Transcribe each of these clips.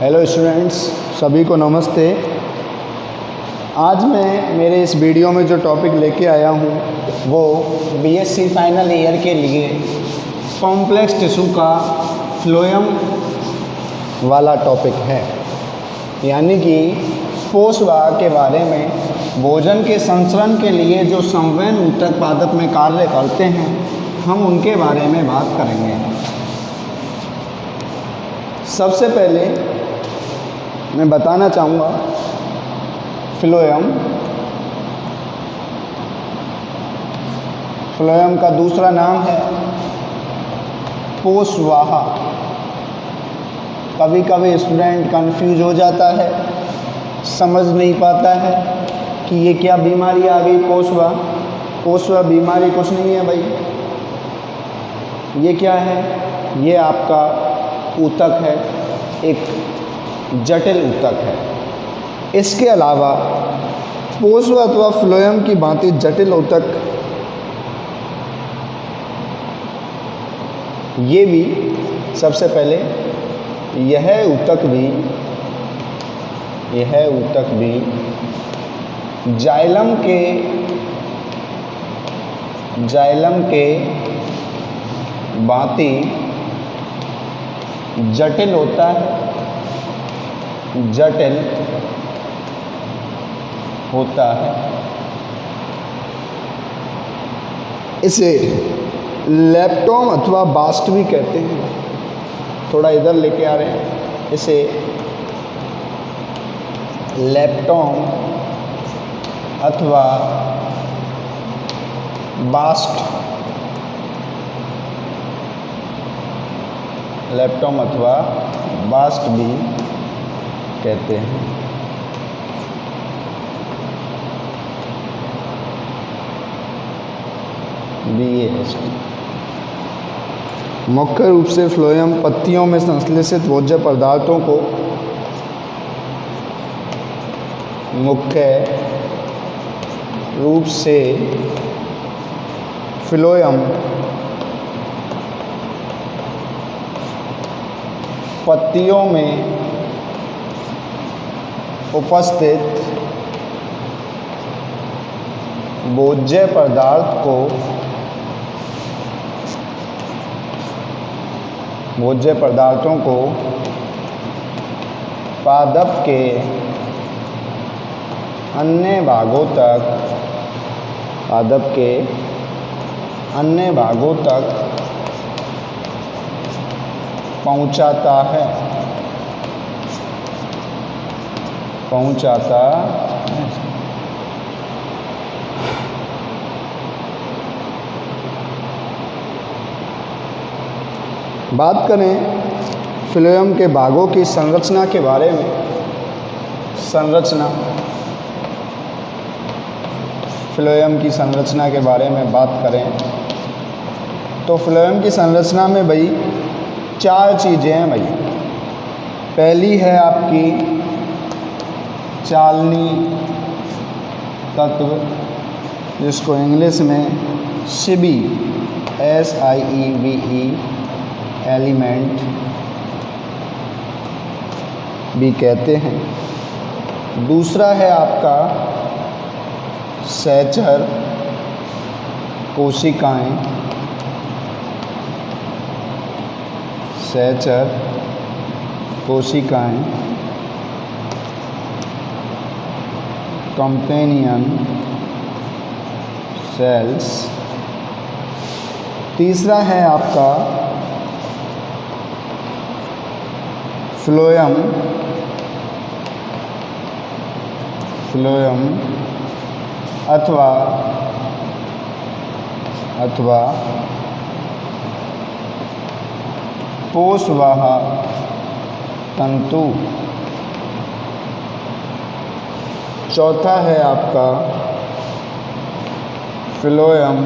Hello students, सभी को नमस्ते। आज मैं मेरे इस वीडियो में जो टॉपिक लेके आया हूँ वो बीएससी फाइनल ईयर के लिए कॉम्प्लेक्स टिश्यू का फ्लोएम वाला टॉपिक है, यानी कि पोषवाह के बारे में भोजन के संचरण के लिए जो संवहन ऊतक पादप में कार्य करते हैं, हम उनके बारे में बात करेंगे। सबसे पहले मैं बताना चाहूँगा फ्लोएम का दूसरा नाम है पोषवाह। कभी कभी स्टूडेंट कंफ्यूज हो जाता है, समझ नहीं पाता है कि ये क्या बीमारी आ गई। पोषवाह बीमारी कुछ नहीं है भाई। ये क्या है? ये आपका ऊतक है, एक जटिल ऊतक है। इसके अलावा पोषवाह अथवा फ्लोएम की भांति जटिल ऊतक ये भी, सबसे पहले यह ऊतक भी जाइलम के भांति जटिल होता है। इसे लेप्टोम अथवा बास्ट भी कहते हैं। थोड़ा इधर लेके आ रहे हैं। इसे लेप्टोम अथवा बास्ट भी कहते हैं। मुख्य रूप से फ्लोएम पत्तियों में संश्लेषित भोज्य पदार्थों को पत्तियों में उपस्थित भोज्य पदार्थों को पादप के अन्य भागों तक पहुंचाता है। बात करें फ्लोएम के भागों की संरचना के बारे में। फ्लोएम की संरचना के बारे में बात करें तो फ्लोएम की संरचना में भाई 4 चीज़ें हैं भाई। पहली है आपकी चालनी तत्व, जिसको इंग्लिश में SIBE एलिमेंट भी कहते हैं। दूसरा है आपका सहचर कोशिकाएं, कंपेनियन सेल्स। तीसरा है आपका फ्लोएम अथवा पोषवाह तंतु। चौथा है आपका फ्लोएम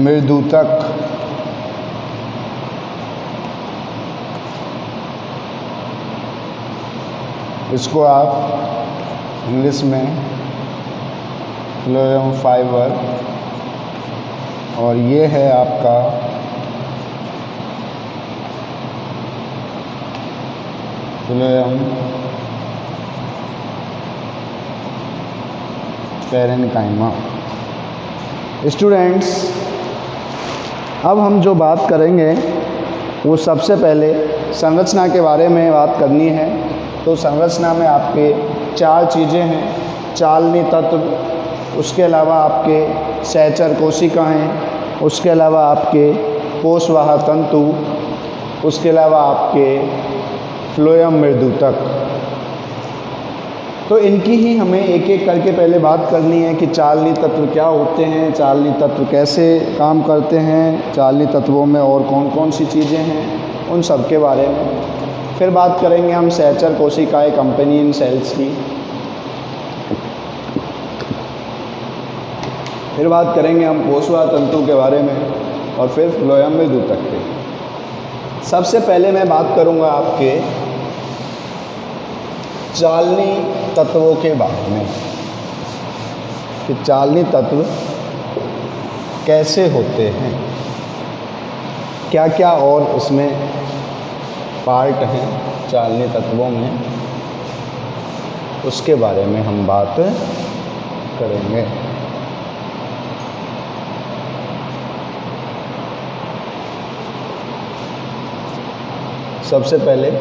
मृदुतक। इसको आप इंग्लिश में फ्लोएम फाइबर, और ये है आपका फ्लोएम पैरेन्काइमा। स्टूडेंट्स, अब हम जो बात करेंगे वो सबसे पहले संरचना के बारे में बात करनी है। तो संरचना में आपके 4 चीज़ें हैं। चालनी तत्व, उसके अलावा आपके सहचर कोशिकाएँ, उसके अलावा आपके कोशवाह तंतु, उसके अलावा आपके फ्लोएम मृदुतक। तो इनकी ही हमें एक एक करके पहले बात करनी है कि चालनी तत्व क्या होते हैं, चालनी तत्व कैसे काम करते हैं, चालनी तत्वों में और कौन कौन सी चीज़ें हैं, उन सब के बारे में। फिर बात करेंगे हम सहचर कोशिकाएं, कंपेनियन सेल्स की। फिर बात करेंगे हम कोशवाह तंतु के बारे में, और फिर फ्लोएम मृदुतक के। सबसे पहले मैं बात करूंगा आपके चालनी तत्वों के बारे में कि चालनी तत्व कैसे होते हैं, क्या क्या और इसमें पार्ट हैं चालनी तत्वों में, उसके बारे में हम बात करेंगे। सबसे पहले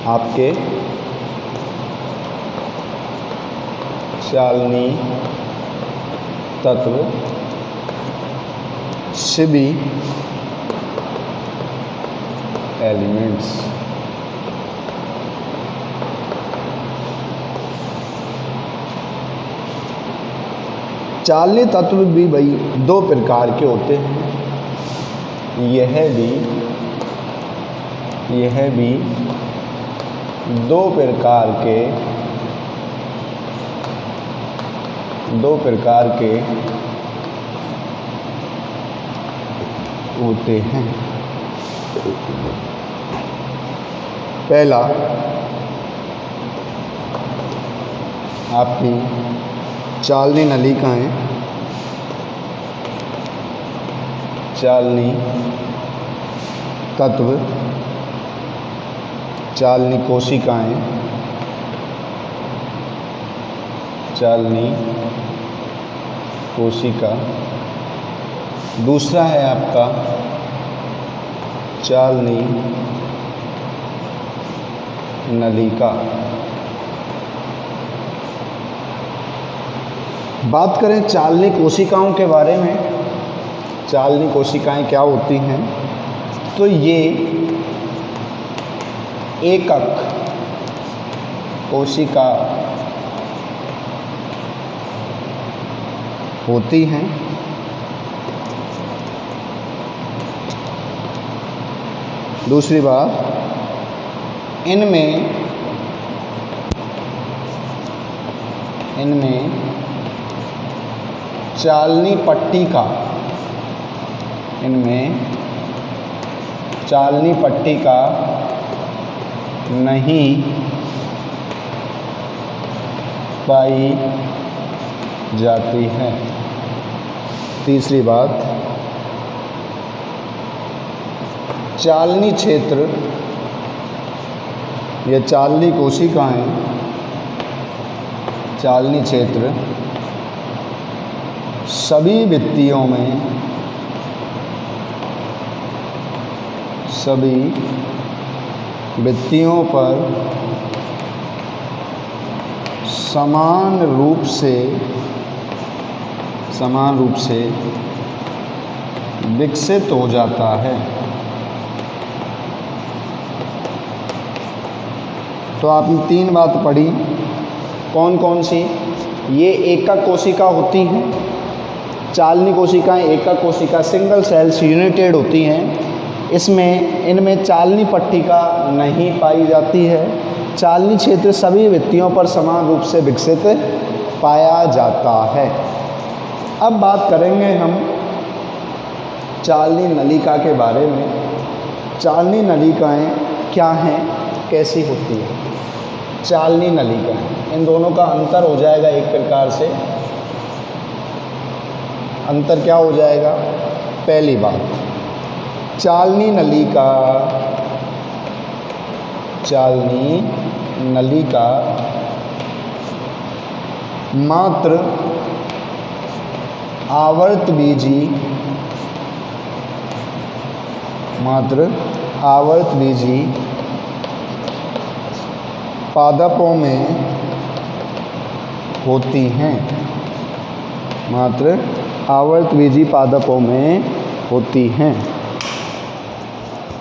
आपके चालनी तत्व सभी एलिमेंट्स। चालनी तत्व भी भाई 2 प्रकार के होते हैं। यह भी 2 प्रकार के होते हैं। पहला आपकी चालनी नलिकाएं, चालनी तत्व, चालनी कोशिकाएं, चालनी कोशिका। दूसरा है आपका चालनी नलिका। बात करें चालनी कोशिकाओं के बारे में, चालनी कोशिकाएं क्या होती हैं, तो ये एकक कोशिका होती हैं। दूसरी बात, इनमें चालनी पट्टी का नहीं पाई जाती है। तीसरी बात, चालनी क्षेत्र या चालनी कोशिकाएं, चालनी क्षेत्र सभी भित्तियों पर समान रूप से विकसित हो जाता है। तो आपने 3 बात पढ़ी, कौन कौन सी? ये एकक कोशिका होती हैं, चालनी कोशिकाएं एकक कोशिका सिंगल सेल्स यूनिटेड होती हैं। इनमें चालनी पट्टिका नहीं पाई जाती है। चालनी क्षेत्र सभी भित्तियों पर समान रूप से विकसित पाया जाता है। अब बात करेंगे हम चालनी नलिका के बारे में। चालनी नलिकाएं क्या हैं, कैसी होती है? चालनी नलिकाएं, इन दोनों का अंतर हो जाएगा एक प्रकार से। अंतर क्या हो जाएगा? पहली बात, चालनी नलिका चालनी नलिका मात्र आवर्तबीजी पादपों में होती हैं। मात्र आवर्तबीजी पादपों में होती हैं।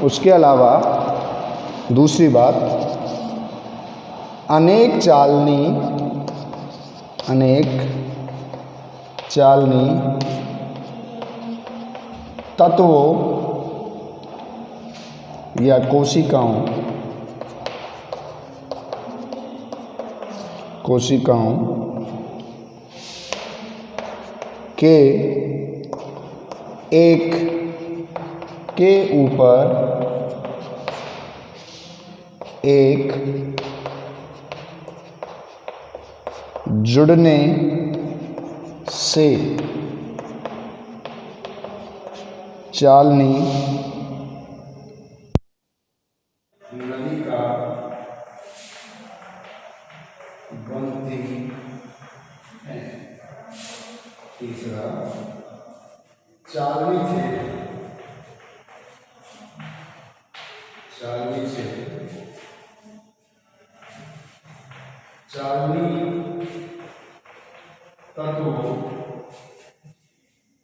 उसके अलावा दूसरी बात, अनेक चालनी तत्वों या कोशिकाओं के एक के ऊपर एक जुड़ने से चालनी नलिका बनती है। तीसरा, चालनी तत्वों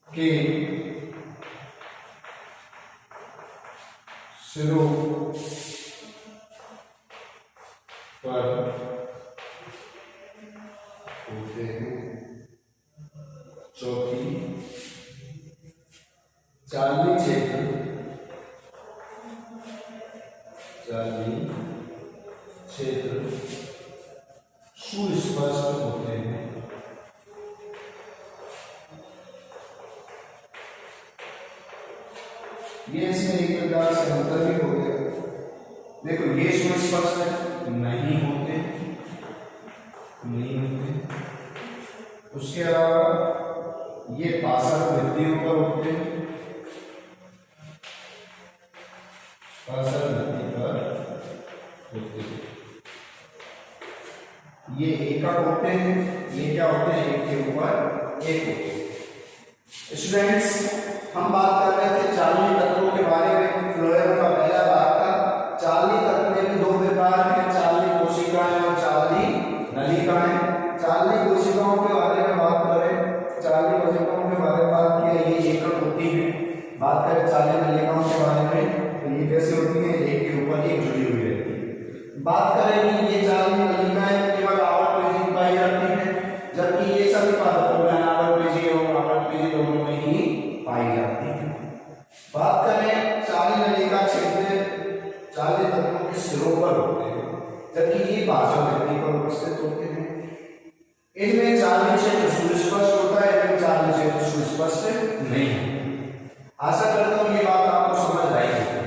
के सिरों पर होते हैं। चौथी, चालनी क्षेत्र सुस्पष्ट होते हैं। ये इसमें एक प्रकार से अंतर भी हो गया। देखो, ये सुस्पष्ट नहीं होते। उसके अलावा ये पाषाण भित्तियों पर होते हैं। ये एकक होते हैं। ये क्या होते हैं? एक के ऊपर एक होते हैं। स्टूडेंट्स, हम बात कर रहे थे चालनी तत्वों के बारे में। फ्लोएम का पहला भाग था। चालनी तत्व में दो प्रकार हैं, चालनी कोशिकाएं और चालनी नलिकाएं। चालनी कोशिकाओं के बारे में बात करें, चालनी कोशिकाओं के बारे में बात किया, ये एकक होती है। बात करें चालनी नलिकाओं के बारे में, तो ये कैसे होती है? एक के ऊपर एक जुड़ी हुई रहती है। बात करें कि ये चालनी नलिकाएं केवल आवर्तबीजी पाई जाती है, जबकि ये सभी पादपों में अनावर्तबीजी और आवर्तबीजी दोनों में ही पाई जाती है। बात करें चालनी नलिका क्षेत्र चालनी तत्वों के सिरों पर होते हैं, जबकि ये पार्श्व भित्ति पर उपस्थित होते हैं। इनमें चालनी क्षेत्र सुस्पष्ट होता है, इनमें चालनी क्षेत्र सुस्पष्ट नहीं। आशा करता हूं ये बात आपको समझ आई होगी।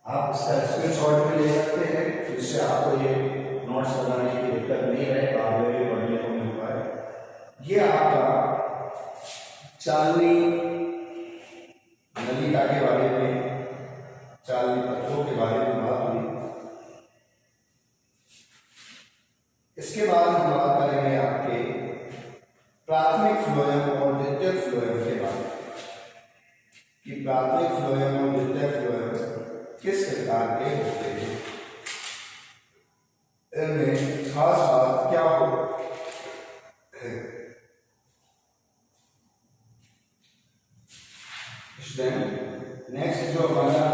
आप इसका स्क्रीनशॉट भी ले सकते हैं, जिससे आपको ये नोट्स बनाने की दिक्कत नहीं रहे, बाद में पढ़ने को मिल पाए। ये आपका चालनी नलिका के बारे में, चालनी तत्वों के बारे में बात हुई। इसके बाद हम बात करेंगे आपके प्राथमिक फ्लोएम और द्वितीयक फ्लोएम के बारे में, कि प्राथमिक फ्लोएम और द्वितीयक फ्लोएम किस प्रकार के होते हैं। इनमें खास बात क्या हो है? नेक्स्ट जो हमारा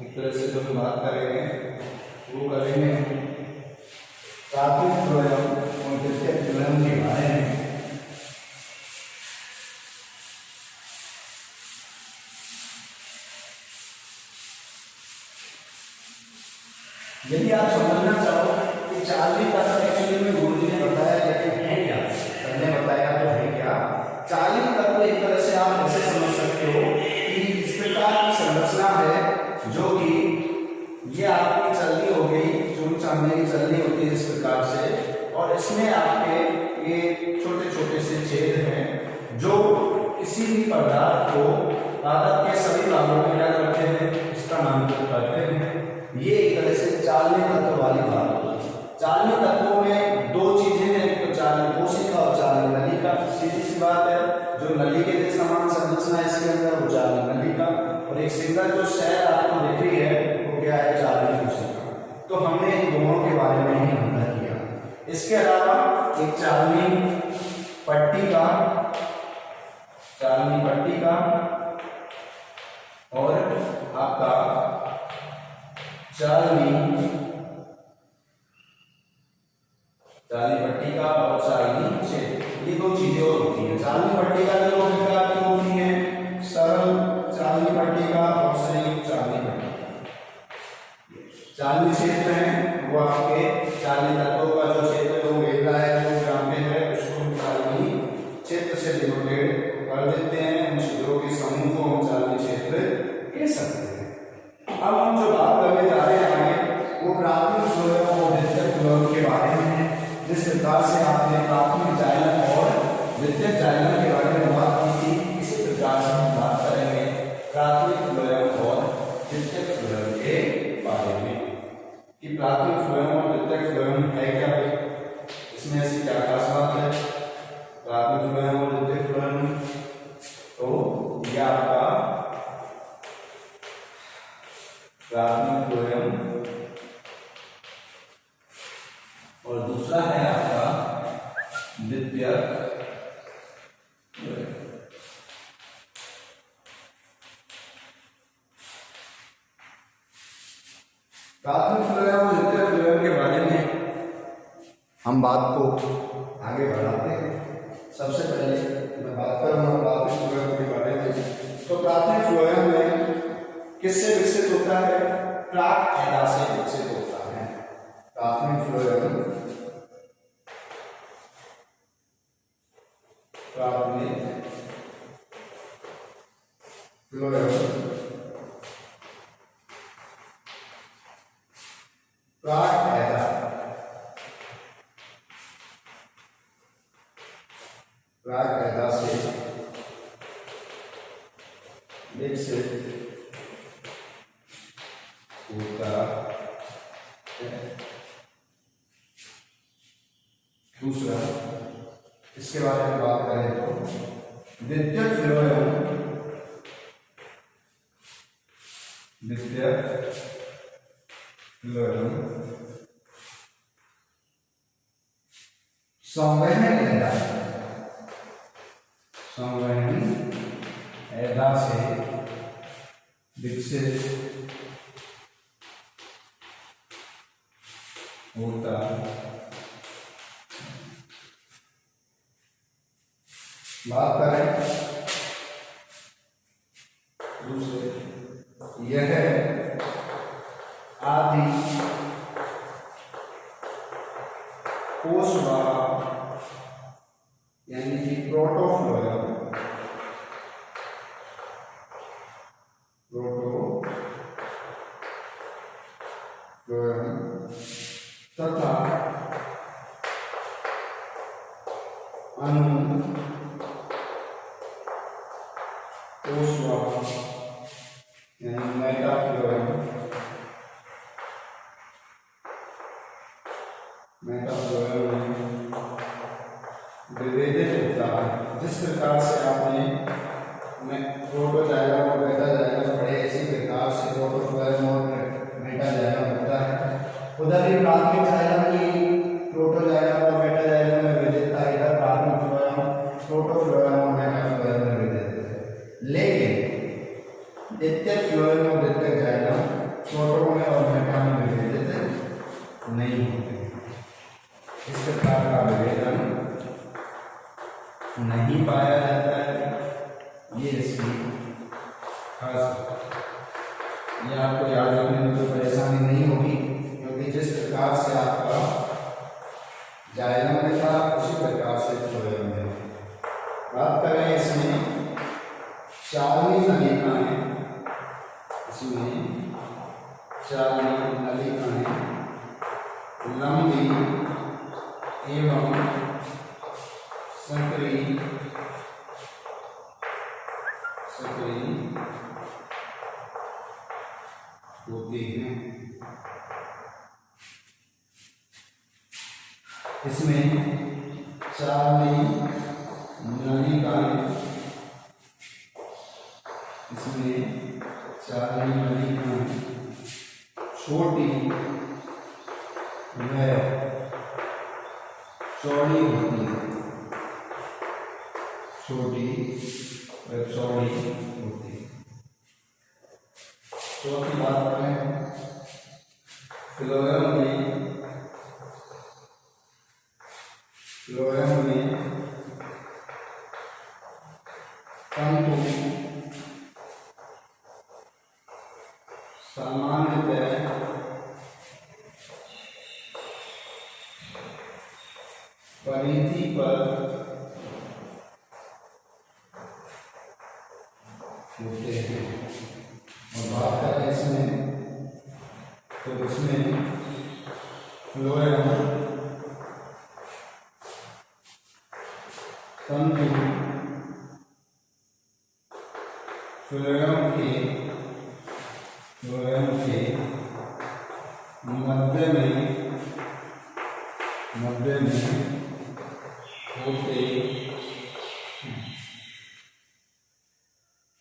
एक तरह से जो हम बात करेंगे वो करेंगे प्राथमिक फ्लोएम और द्वितीयक फ्लोएम के बारे में। यदि आप समझना चाहो कि चालनी तत्व एक्चुअली में गुरुजी ने बताया लेकिन है क्या, सबने बताया तो है क्या। चालनी तत्व एक तरह से आप ऐसे समझ सकते हो कि इस प्रकार की संरचना है, जो कि ये आपकी चलनी हो गई, चून चांदने की चलनी होती है इस प्रकार से, और इसमें आपके ये छोटे छोटे से छेद हैं, जो किसी भी पदार्थ को पादप के सभी भागों में क्या करते हैं, इसका नामकरण करते हैं। ये एक तरह से वाली बात होगी। चालनी तत्वों में दो चीजें हैं, एक तो चालनी कोशिका और चालनी नलिका। सीधी सी बात है, जो नली के लिए समान संरचना है इसके अंदर वो चालनी नलिका, और एक सिंगल जो सेल आपको दिख रही है वो क्या है, चालनी कोशिका। तो हमने इन दोनों के बारे में ही अध्ययन किया। इसके अलावा एक चालनी पट्टी का और आपका चालनी पट्टी का और चालनी क्षेत्र, ये दो चीजें और होती हैं। चालनी पट्टी का दो प्रकार की होती है, सरल चालनी पट्टी का और संयुक्त चालनी पट्टी। चालनी क्षेत्र है वो आपके चालनी तत्वों का जो क्षेत्र है वो घेरा है, जो जानते हैं उसको चालनी क्षेत्र से डिनोटेड कर देते हैं। उन क्षेत्रों के समूह को हम चालनी क्षेत्र कह सकते हैं। अब हम जो बात करने जा रहे हैं वो प्राथमिक फ्लोएम और द्वितीयक फ्लोएम के बारे में है। जिस प्रकार से आपने प्राथमिक जाइलम और द्वितीयक जाइलम के बारे में बात की थी, इसी प्रकार से हम बात करेंगे प्राथमिक फ्लोएम और द्वितीयक फ्लोएम के बारे में कि प्राथमिक फ्लोएम और द्वितीयक फ्लोएम है क्या, इसमें ऐसी क्या खास बात है। प्राथमिक फ्लोएम और द्वितीयक फ्लोएम, तो यह आपका प्राथमिक फ्लोएम और दूसरा है आपका द्वितीयक फ्लोएम। प्राथमिक फ्लोएम और द्वितीयक फ्लोएम के बारे में हम बात को आगे बढ़ाते हैं। सबसे पहले मैं बात करूंगा प्राथमिक फ्लोएम के बारे में। तो प्राथमिक फ्लोएम में किससे विकसित होता है, प्राक एडा से विकसित होता है। प्राथमिक फ्लोएम प्राक एडा से विकसित होता है। दूसरा, इसके बारे में बात करें तो द्वितीयक फ्लोएम संवहन एडा से विकसित होता बात करें दूसरे, यह आदि कोशवाह यानी कि प्रोटोफ्लोएम तथा अणु कोशवाह यानी मेटाफ्लोएम विभेदित होता है। जिस प्रकार से आपने प्रोटोजाइलम और मेटाजाइलम पढ़े, इसी प्रकार से प्रोटोफ्लोएम और मेटाजाइलम होता है। उधर ही प्राथमिक जाइलम की प्रोटोजाइलम और मेटाजाइलम में विविधता, इधर प्राथमिक फ्लोएम प्रोटोफ्लोएम और मेटाफ्लोएम में विविधता है। लेकिन द्वितीयक फ्लोएम और द्वितीयक जाइलम प्रोटो में और मेटा में विभेदित नहीं होते। इस प्रकार का विभेदन नहीं पाया जाता है। ये इसकी खास, ये आपको याद रखने में कोई परेशानी नहीं होगी, क्योंकि जिस प्रकार से आपका जाइलम में था उसी प्रकार से फ्लोएम में। बात करें इसमें चालनी नलिका है, इसमें चालनी नलिका है लंबी एवं सक्रिय होती हैं। इसमें चार्ली नलिकाएं, इसमें चार्ली नलिकाएं छोटी व चौड़ी होती है, छोटी व चौड़ी होती है। चौथी बात करें फ्लोएम में तंतु सामान्यतः परिधि पर होते हैं। और बात करें इसमें तो इसमें फ्लोएम तंतु फ्लोएम के मध्य में होते।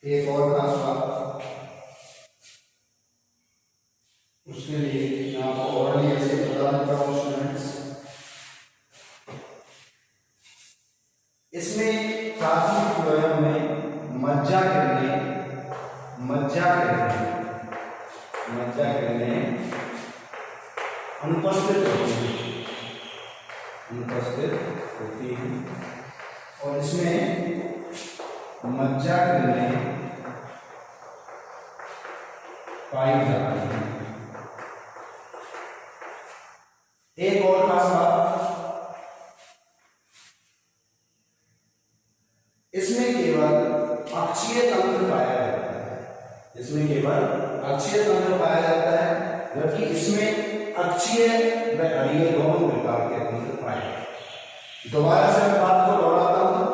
एक और खास बात, उसके लिए आपको और भी ऐसे बता देता हूँ स्टूडेंट्स, इसमें प्राथमिक फ्लोएम में मज्जा किरणें अनुपस्थित होती है और इसमें मज्जा किरणें पाई जाती हैं। एक और खास बात, इसमें केवल अक्षीय तंत्र पाया जाता है, जबकि इसमें अक्षीय व अरीय दोनों प्रकार के तंत्र पाए जाते हैं। दोबारा से मैं बात को दोहराता हूं।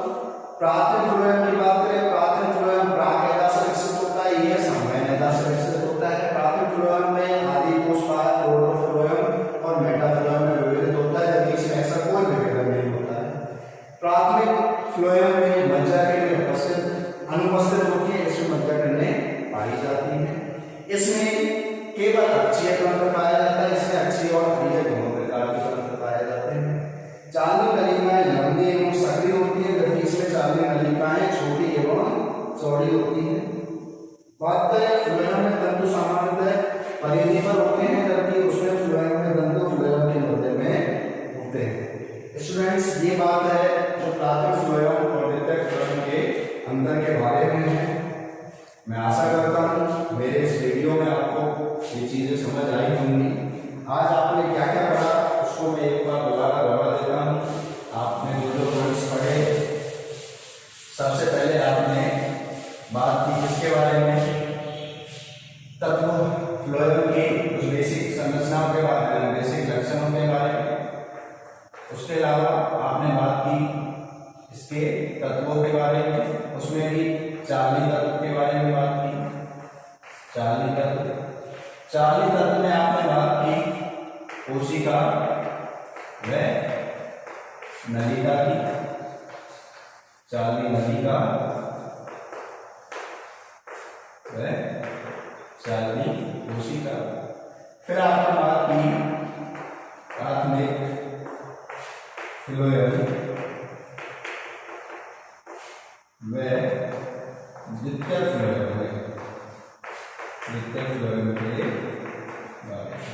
प्राथमिक फ्लोएम की बात करें, प्राथमिक फ्लोएम प्रागैदा से विकसित होता है, यह संवहनता से विकसित होता है। प्राथमिक फ्लोएम में आदि कोशिका, प्रोटोफ्लोएम और मेटाफ्लोएम में विभाजित होता है, जबकि इसमें ऐसा कोई विभाजन नहीं होता है। प्राथमिक फ्लोएम में मज्जा किरणें अनुपस्थित होती है, इसमें मज्जा किरणें पाई जाती हैं। इसमें केवल अक्षीय तंत्र पाया जाता है, इसमें अक्षीय और अरीय दोनों प्रकार के तंत्र पाए जाते हैं। चार्ली नलिकाएं लंबी एवं सक्रिय होती है, जबकि इसमें चार्ली नलिकाएं छोटी एवं चौड़ी होती हैं। बात करें फ्लोएम में तंतु सामान्यतः परिधि पर होते हैं, जबकि उसमें फ्लोएम में तंतु फ्लोएम के मध्य में होते हैं। स्टूडेंट्स, ये बात है जो प्राथमिक फ्लोएम और द्वितीयक फ्लोएम के अंतर के बारे में है। मैं आशा करता हूँ मेरे इस वीडियो में आपको ये चीजें समझ आई होंगी। आज आपने क्या क्या पढ़ा उसको मैं एक बार दोबारा दोहरा देता हूँ। आपने जो पॉइंट्स पढ़े, सबसे पहले आपने बात की किसके बारे में, तत्व फ्लोएम की कुछ बेसिक संरचनाओं के बारे में, बेसिक लक्षणों के बारे में। उसके अलावा आपने बात की इसके तत्वों के बारे में, उसमें भी चार्ली तत्व के बारे में बात की। चार्ली तत्व में आपने बात की कोशिका व नलिका की, चार्ली नलिका व चार्ली कोशिका। फिर आपने बात की प्राथमिक फ्लोएम व द्वितीयक फ्लोएम के बारे में।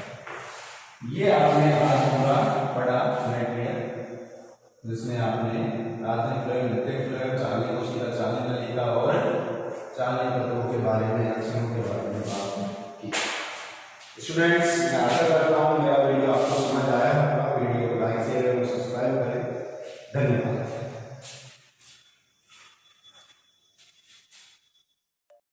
ये आपने आज पूरा पढ़ा मटेरियल, जिसमें आपने प्राथमिक फ्लोएम, द्वितीयक फ्लोएम, चार्ली कोशिका, चार्ली नलिका और चार्ली तत्वों के बारे में, लक्षणों के बारे में बात की। स्टूडेंट्स, मैं आशा करता हूँ मेरा वीडियो आपको समझ आया होगा। वीडियो को लाइक, शेयर और सब्सक्राइब करें। धन्यवाद।